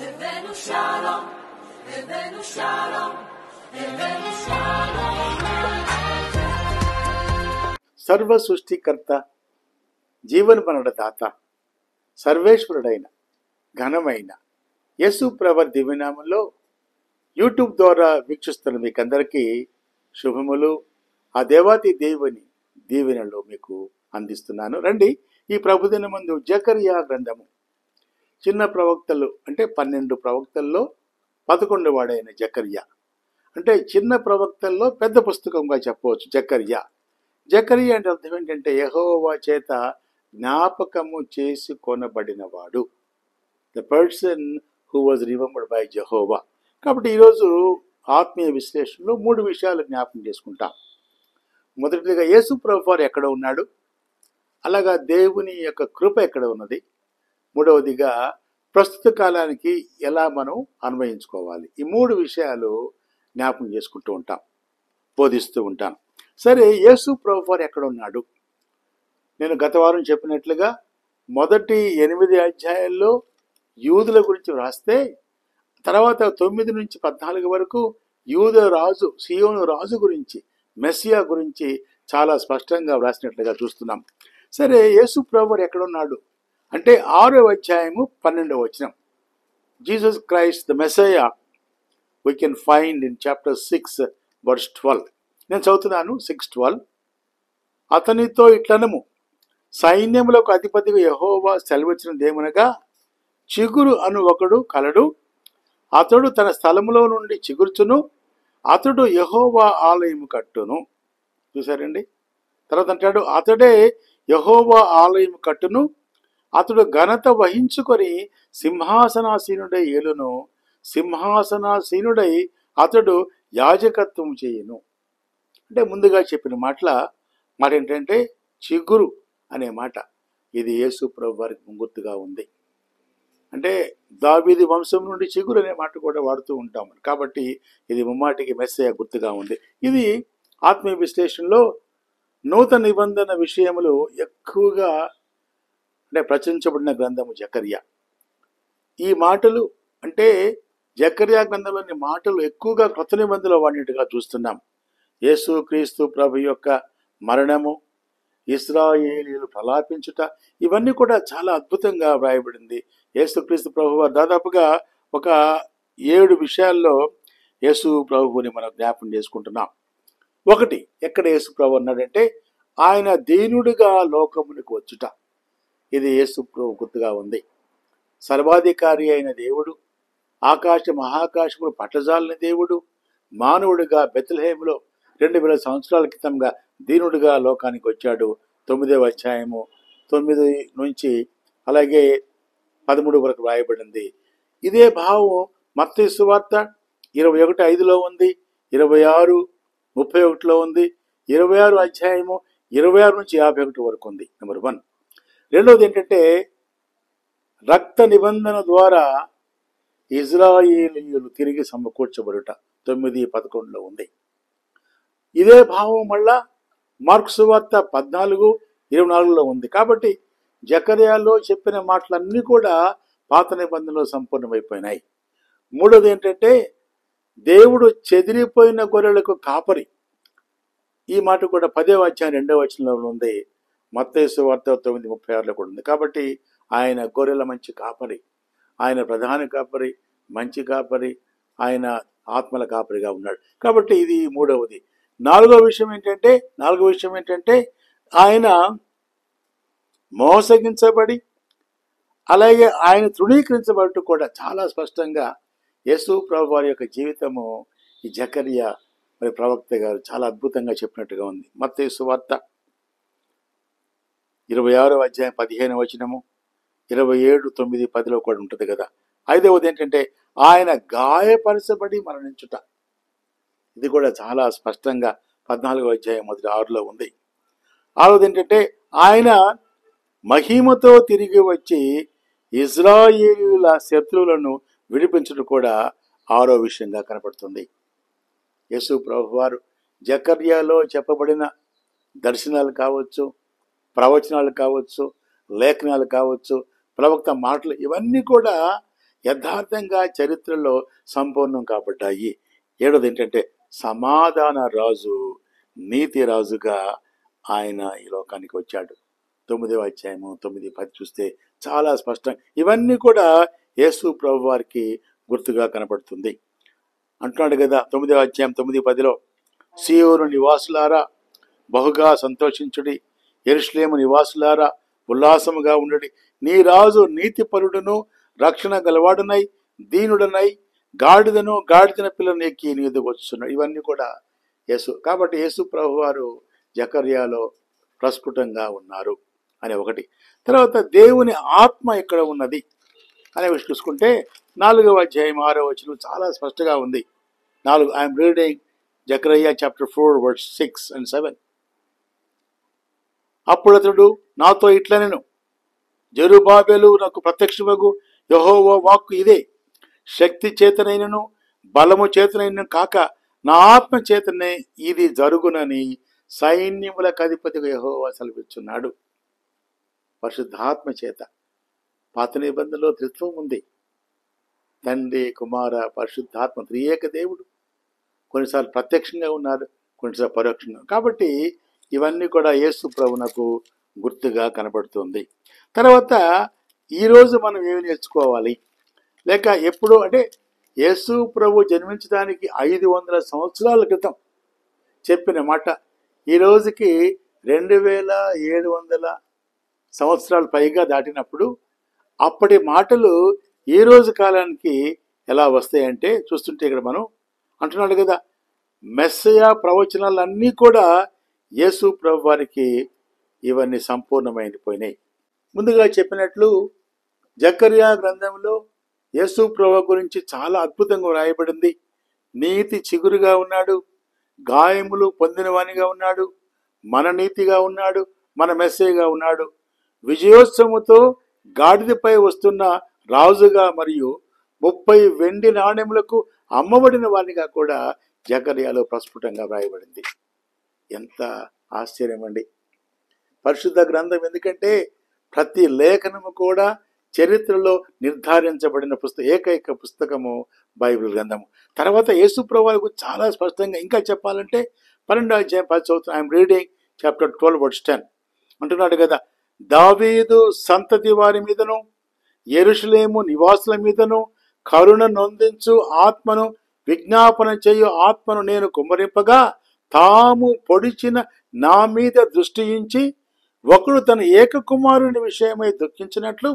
הבאנו שלום, הבאנו שלום, הבאנו שלום. సర్వ సృష్టికర్త, జీవనమరణ దాత, సర్వేశ్వరుడైన ఘనమైన యేసు ప్రభు దివ్యనామంలో యూట్యూబ్ ద్వారా వీక్షిస్తున్న మీకందరికీ శుభములు. ఆ దేవాతి దేవుని దీవెనలో మీకు అందిస్తున్నాను. రండి, ఈ ప్రభుదిన ముందు జకర్యా గ్రంథము, చిన్న ప్రవక్తలు అంటే 12 ప్రవక్తల్లో 11 వాడైన జకర్యా, అంటే చిన్న ప్రవక్తల్లో పెద్ద పుస్తకంగా చెప్పవచ్చు. జకర్యా అంటే అర్థం ఏంటంటే యెహోవా చేత జ్ఞాపకము చేసుకొనబడినవాడు, the person who was remembered by Jehovah. కాబట్టి ఈరోజు ఆత్మీయ విశ్లేషణలో 3 విషయాలు జ్ఞాపకం చేసుకుంటాం. మొదటిగా యేసు ప్రభువు వారు ఎక్కడ ఉన్నాడు, అలాగా దేవుని యొక్క కృప ఎక్కడ ఉన్నది, మూడవదిగా ప్రస్తుత కాలానికి ఎలా మనం అన్వయించుకోవాలి. ఈ 3 విషయాలు జ్ఞాపకం చేసుకుంటూ ఉంటాం, బోధిస్తూ ఉంటాను. సరే, యేసు ప్రభువు వారు ఎక్కడ ఉన్నాడు? నేను గత వారం చెప్పినట్లుగా మొదటి 8 అధ్యాయాల్లో యూదుల గురించి వ్రాస్తే, తర్వాత 9 నుంచి 14 వరకు యూద రాజు, సియోను రాజు గురించి, మెస్సియా గురించి చాలా స్పష్టంగా వ్రాసినట్లుగా చూస్తున్నాం. సరే, యేసు ప్రభువు ఎక్కడ ఉన్నాడు అంటే 6వ అధ్యాయము 12వ వచనం, Jesus Christ the Messiah we can find in chapter 6 verse 12. నేను చదువుతున్నాను, 6:12. అతనితో ఇట్లనము, సైన్యములకు అధిపతిగా యెహోవా సెలవిచ్చినదేమనగా, చిగురు అను ఒకడు కలడు, అతడు తన స్థలములో నుండి చిగుర్చును, అతడు యెహోవా ఆలయము కట్టును. చూసారండి? తర్వాత అంటాడు, అతడే యెహోవా ఆలయము కట్టును, అతడు ఘనత వహించుకొని సింహాసనాసీనుడై ఏలును, సింహాసనాసీనుడై అతడు యాజకత్వం చేయును. అంటే ముందుగా చెప్పిన మాట ఏంటంటే చిగురు అనే మాట. ఇది యేసు ప్రభు వారికి గుర్తుగా ఉంది. అంటే దావీదు వంశం నుండి చిగురు అనే మాట కూడా వాడుతూ ఉంటాం. కాబట్టి ఇది ముమ్మాటికి మెస్సయా గుర్తుగా ఉంది. ఇది ఆత్మీయ విశ్లేషణలో నూతన నిబంధన విషయములు ఎక్కువగా అంటే ప్రచురించబడిన గ్రంథము జకర్యా. ఈ మాటలు అంటే జకర్యా గ్రంథంలోని మాటలు ఎక్కువగా క్రొత్త నిబంధనలో వాడినట్టుగా చూస్తున్నాం. యేసు క్రీస్తు ప్రభు యొక్క మరణము, ఇశ్రాయేలీయులు ప్రలాపించుట, ఇవన్నీ కూడా చాలా అద్భుతంగా వ్రాయబడింది. యేసు క్రీస్తు ప్రభు వారు దాదాపుగా ఒక 7 విషయాల్లో యేసు ప్రభువుని మనం జ్ఞాపకం చేసుకుంటున్నాం. ఒకటి, ఎక్కడ యేసు ప్రభు అన్నాడంటే ఆయన దీనుడిగా లోకమునికి వచ్చుట. ఇది యేసు ప్రభు గుర్తుగా ఉంది. సర్వాధికారి అయిన దేవుడు, ఆకాశ మహాకాశములు పట్టజాలని దేవుడు, మానవుడిగా బెత్లెహేములో 2000 సంవత్సరాల క్రితంగా దీనుడిగా లోకానికి వచ్చాడు. 9వ అధ్యాయము 9 నుంచి అలాగే 13 వరకు రాయబడింది. ఇదే భావం మత్తయి సువార్త 21:5లో ఉంది, 26:31లో ఉంది, 26 అధ్యాయము 26 నుంచి 51 వరకు ఉంది. నెంబర్ 1. రెండవది ఏంటంటే రక్త నిబంధన ద్వారా ఇజ్రాయేలీయులు తిరిగి సమకూర్చబడుట 9:11లో ఉంది. ఇదే భావం మళ్ళా మార్కు సువార్త 14:24లో ఉంది. కాబట్టి జకర్యాలో చెప్పిన మాటలన్నీ కూడా పాత నిబంధనలో సంపూర్ణమైపోయినాయి. మూడోది ఏంటంటే దేవుడు చెదిరిపోయిన గొర్రెలకు కాపరి. ఈ మాట కూడా 10వ అధ్యాయం 2వ వచనంలో ఉంది. మత్తయి సువార్త 9:36లో కూడా ఉంది. కాబట్టి ఆయన గొర్రెల మంచి కాపరి, ఆయన ప్రధాన కాపరి, మంచి కాపరి, ఆయన ఆత్మల కాపరిగా ఉన్నాడు. కాబట్టి ఇది మూడవది. నాలుగవ విషయం ఏంటంటే ఆయన మోసగించబడి అలాగే ఆయన తృణీకరించబట్టు కూడా చాలా స్పష్టంగా యేసు ప్రభు వారి యొక్క జీవితము ఈ జకర్యా మరి ప్రవక్త గారు చాలా అద్భుతంగా చెప్పినట్టుగా ఉంది. మత్తయి సువార్త 26వ అధ్యాయం 15వ వచనము, 27:9-10లో కూడా ఉంటుంది కదా. ఐదవది ఏంటంటే ఆయన గాయపరచబడి మరణించుట. ఇది కూడా చాలా స్పష్టంగా 14వ అధ్యాయం 6లో ఉంది. ఆరవది ఏంటంటే ఆయన మహిమతో తిరిగి వచ్చి ఇజ్రాయేలీయుల శత్రువులను విడిపించడం కూడా 6వ విషయంగా కనపడుతుంది. యేసు ప్రభు వారు జకర్యాలో చెప్పబడిన దర్శనాలు కావచ్చు, ప్రవచనాలు కావచ్చు, లేఖనాలు కావచ్చు, ప్రవక్త మాటలు, ఇవన్నీ కూడా యథార్థంగా చరిత్రలో సంపూర్ణం కాబడ్డాయి. ఏడవది ఏంటంటే సమాధాన రాజు, నీతి రాజుగా ఆయన ఈ లోకానికి వచ్చాడు. 9వ అధ్యాయము 9, 10 చూస్తే చాలా స్పష్టం. ఇవన్నీ కూడా యేసు ప్రభు వారికి గుర్తుగా కనపడుతుంది. అంటున్నాడు కదా 9వ అధ్యాయం 9, 10లో, సీయోను నివాసులారా బహుగా సంతోషించుడి, యెరూషలేము నివాసులారా ఉల్లాసముగా ఉండుడి. నీ రాజు నీతిపరుడును రక్షణ గలవాడునై దీనుడనై గాడిదన పిల్లను ఎక్కి నీ ఎదుగు వస్తున్నాడు. ఇవన్నీ కూడా యేసు. కాబట్టి యేసు ప్రభు వారు జకర్యాలో ప్రస్ఫుటంగా ఉన్నారు అనే ఒకటి. తర్వాత దేవుని ఆత్మ ఎక్కడ ఉన్నది అనే విషయం చూసుకుంటే 4వ అధ్యాయం 6వ వచనం చాలా స్పష్టంగా ఉంది. 4 ఐఎమ్ రీడింగ్ జకర్యా చాప్టర్ 4 వర్స్ 6 and 7. అప్పుడు అతడు నాతో ఇట్లనెను, జెరుబ్బాబెలు నాకు ప్రత్యక్షమగు యెహోవా వాక్కు ఇదే, శక్తి చేతనైనను బలము చేతనైనను కాక నా ఆత్మ చేతనే ఇది జరుగునని సైన్యములకు అధిపతిగా యెహోవా సెలవిస్తున్నాడు. పరిశుద్ధాత్మ చేత. పాత నిబంధనలో త్రిత్వం ఉంది. తండ్రి, కుమార, పరిశుద్ధాత్మ త్రియేక దేవుడు. కొన్నిసార్లు ప్రత్యక్షంగా ఉన్నారు, కొన్నిసార్లు పరోక్షంగా. కాబట్టి ఇవన్నీ కూడా యేసు ప్రభునకు గుర్తుగా కనబడుతుంది. తర్వాత ఈరోజు మనం ఏమి నేర్చుకోవాలి, లేక ఎప్పుడు అంటే యేసు ప్రభు జన్మించడానికి 500 సంవత్సరాల క్రితం చెప్పిన మాట ఈ రోజుకి 2700 సంవత్సరాలు పైగా దాటినప్పుడు అప్పటి మాటలు ఈ రోజు కాలానికి ఎలా వస్తాయంటే చూస్తుంటే ఇక్కడ మనం అంటున్నాడు కదా, మెస్సయా ప్రవచనాలన్నీ కూడా యేసు ప్రభు వారికి ఇవన్నీ సంపూర్ణమైపోయినాయి. ముందుగా చెప్పినట్లు జకర్యా గ్రంథంలో యేసు ప్రభు గురించి చాలా అద్భుతంగా రాయబడింది. నీతి చిగురుగా ఉన్నాడు, గాయములు పొందినవానిగా ఉన్నాడు, మన నీతిగా ఉన్నాడు, మన మెస్సయ్యగా ఉన్నాడు, విజయోత్సవముతో గాడిదపై వస్తున్న రాజుగా మరియు 30 వెండి నాణెములకు అమ్మబడిన వానిగా కూడా జకర్యాలో ప్రస్ఫుటంగా వ్రాయబడింది. ఎంత ఆశ్చర్యం అండి పరిశుద్ధ గ్రంథం. ఎందుకంటే ప్రతి లేఖనము కూడా చరిత్రలో నిర్ధారించబడిన ఏకైక పుస్తకము బైబిల్ గ్రంథము. తర్వాత యేసు ప్రభువుకు చాలా స్పష్టంగా ఇంకా చెప్పాలంటే 12వ అధ్యాయం 10 చదువుతున్నాను. I'm reading chapter 12 verse 10. అంటున్నాడు కదా, దావీదు సంతతి వారి మీదను యెరూషలేము నివాసుల మీదను కరుణ నొందించు ఆత్మను విజ్ఞాపన చేయు ఆత్మను నేను కుమ్మరింపగా తాము పొడిచిన నా మీద దృష్టి ఉంచి ఒకడు తన ఏక కుమారుని విషయమై దుఃఖించినట్లు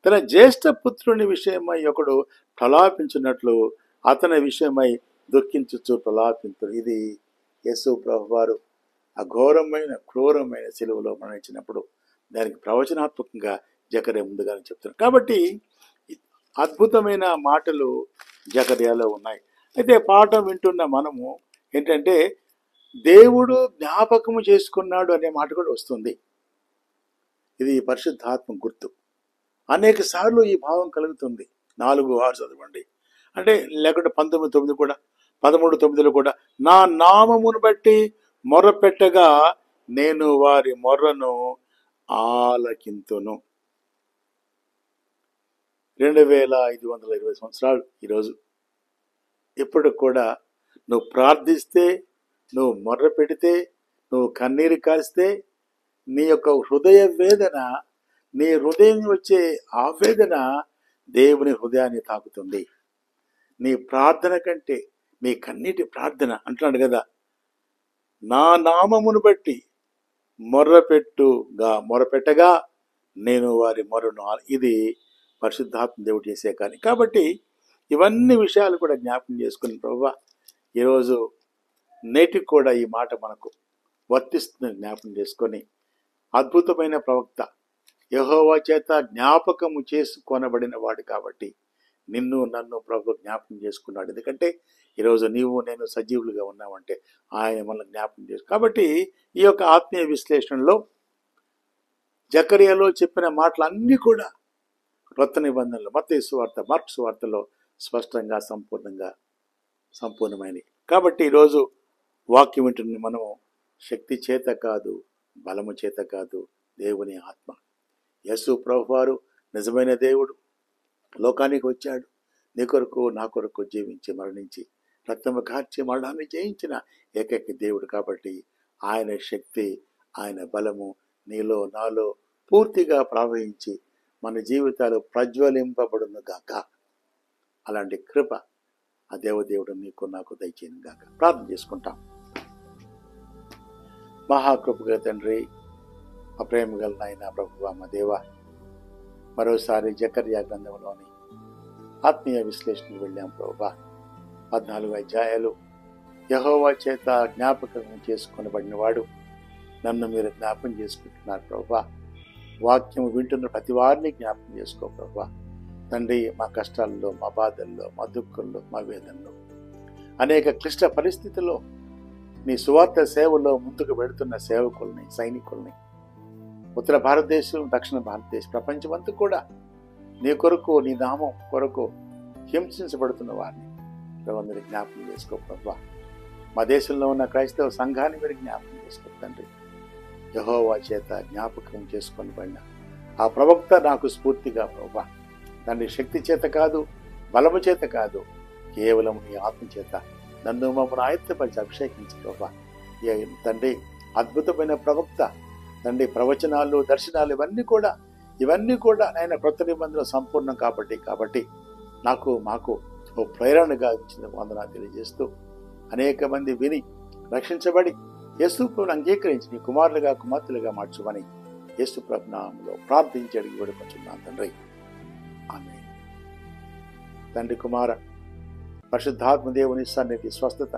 తన జ్యేష్ఠ పుత్రుని విషయమై ఒకడు ప్రలాపించినట్లు అతని విషయమై దుఃఖించుచు ప్రలాపించు. ఇది యేసు ప్రభువారు అఘోరమైన క్రూరమైన సిలువలో మరణించినప్పుడు దానికి ప్రవచనాత్మకంగా జకర్యా ముందుగానే చెప్తున్నారు. కాబట్టి అద్భుతమైన మాటలు జకర్యాలో ఉన్నాయి. అయితే పాఠం వింటున్న మనము ఏంటంటే దేవుడు జ్ఞాపకము చేసుకున్నాడు అనే మాట కూడా వస్తుంది. ఇది పరిశుద్ధాత్మ గుర్తు. అనేక సార్లు ఈ భావం కలుగుతుంది. 4:6 చదవండి. అంటే లేకుంటే 19:9 కూడా 13:9 కూడా, నా నామమును బట్టి మొర్రపెట్టగా నేను వారి మొర్రను ఆలకింతును. 2520 సంవత్సరాలు ఈరోజు. ఇప్పుడు కూడా నువ్వు ప్రార్థిస్తే, నువ్వు మొర్ర పెడితే, నువ్వు కన్నీరు కారిస్తే నీ యొక్క హృదయ వేదన, నీ హృదయం వచ్చే ఆవేదన దేవుని హృదయాన్ని తాకుతుంది. నీ ప్రార్థన కంటే మీ కన్నీటి ప్రార్థన అంటున్నాడు కదా, నా నామమును బట్టి మొరపెట్టగా నేను వారి మొరను. ఇది పరిశుద్ధాత్మ దేవుడు చేసే కానీ. కాబట్టి ఇవన్నీ విషయాలు కూడా జ్ఞాపకం చేసుకుని ప్రభువా ఈరోజు నేటికి కూడా ఈ మాట మనకు వర్తిస్తుంది జ్ఞాపకం చేసుకొని, అద్భుతమైన ప్రవక్త యెహోవా చేత జ్ఞాపకము చేసుకొనబడిన వాడు కాబట్టి నిన్ను నన్ను ప్రభు జ్ఞాపకం చేసుకున్నాడు. ఎందుకంటే ఈరోజు నీవు నేను సజీవులుగా ఉన్నామంటే ఆయన మనల్ని జ్ఞాపకం చేసు. కాబట్టి ఈ యొక్క ఆత్మీయ విశ్లేషణలో జకర్యాలో చెప్పిన మాటలన్నీ కూడా కొత్త నిబంధనలు మత్తయి సువార్త, మార్కు సువార్తలో స్పష్టంగా సంపూర్ణమైనవి. కాబట్టి ఈరోజు వాక్యం వింటున్న మనము శక్తి చేత కాదు, బలము చేత కాదు, దేవుని ఆత్మ. యేసు ప్రభువారు నిజమైన దేవుడు, లోకానికి వచ్చాడు. నీ కొరకు నా కొరకు జీవించి మరణించి రక్తము కార్చి మరణాన్ని జయించిన ఏకైక దేవుడు కాబట్టి ఆయన శక్తి, ఆయన బలము నీలో నాలో పూర్తిగా ప్రవహించి మన జీవితాలు ప్రజ్వలింపబడును గాక. అలాంటి కృప ఆ దేవదేవుడు నీకు నాకు దయచేయను గాక. ప్రార్థన చేసుకుంటాం. మహాకృపగల తండ్రి, మా ప్రేమ గల నాయన ప్రభువా, మా దేవ, మరోసారి జకర్యా గ్రంథంలోని ఆత్మీయ విశ్లేషణకు వెళ్ళాం ప్రభువా. 14 అధ్యాయాలు యెహోవా చేత జ్ఞాపకం చేసుకొనబడిన వాడు నన్ను మీరు జ్ఞాపకం చేసుకుంటున్నారు ప్రభువా. వాక్యం వింటున్న ప్రతి వారిని జ్ఞాపకం చేసుకో ప్రభువా. తండ్రి, మా కష్టాల్లో, మా బాధల్లో, మా దుఃఖంలో, మా వేదనలో, అనేక క్లిష్ట పరిస్థితుల్లో నీ సువార్త సేవలో ముందుకు వెళుతున్న సేవకుల్ని, సైనికుల్ని, ఉత్తర భారతదేశం, దక్షిణ భారతదేశం, ప్రపంచమంతా కూడా నీ కొరకు, నీ నామం కొరకు హింసించబడుతున్న వారిని ప్రభు మీరు జ్ఞాపకం చేసుకో ప్రభువా. మా దేశంలో ఉన్న క్రైస్తవ సంఘాన్ని మీరు జ్ఞాపకం చేసుకో తండ్రి. యెహోవా చేత జ్ఞాపకం చేసుకొని పడిన ఆ ప్రవక్త నాకు స్ఫూర్తిగా ప్రభువా. తండ్రి, శక్తి చేత కాదు, బలము చేత కాదు, కేవలం నీ ఆత్మ చేత నన్ను మమ్మల్ని ఆయత్తపరిచి అభిషేకించు ప్రభువా. తండ్రి, అద్భుతమైన ప్రవక్త తండ్రి, ప్రవచనాలు, దర్శనాలు ఇవన్నీ కూడా ఆయన క్రొత్త నిబంధనలు సంపూర్ణం కాబట్టి నాకు మాకు ఓ ప్రేరణగా ఇచ్చిన వందనాలు తెలియజేస్తూ అనేక మంది విని రక్షించబడి యేసు ప్రభువును అంగీకరించి నీ కుమారులుగా, కుమార్తెలుగా మార్చుమని యేసు ప్రభు నామములో ప్రార్థించి అడిగి వేడుకొంచున్నాను తండ్రి. ఆమేన్. తండ్రి, కుమార పరిశుద్ధాత్మ దేవుని సన్నిధి, స్వస్థత,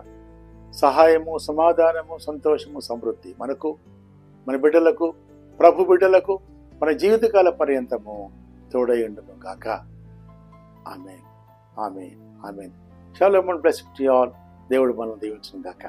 సహాయము, సమాధానము, సంతోషము, సమృద్ధి మనకు, మన బిడ్డలకు, ప్రభు బిడ్డలకు మన జీవితకాల పర్యంతము తోడయుండును గాక. ఆమేన్, ఆమేన్, ఆమేన్. షాలోమ్, బ్లెస్డ్ టు ఆల్. దేవుడు మనల్ని దీవించును గాక.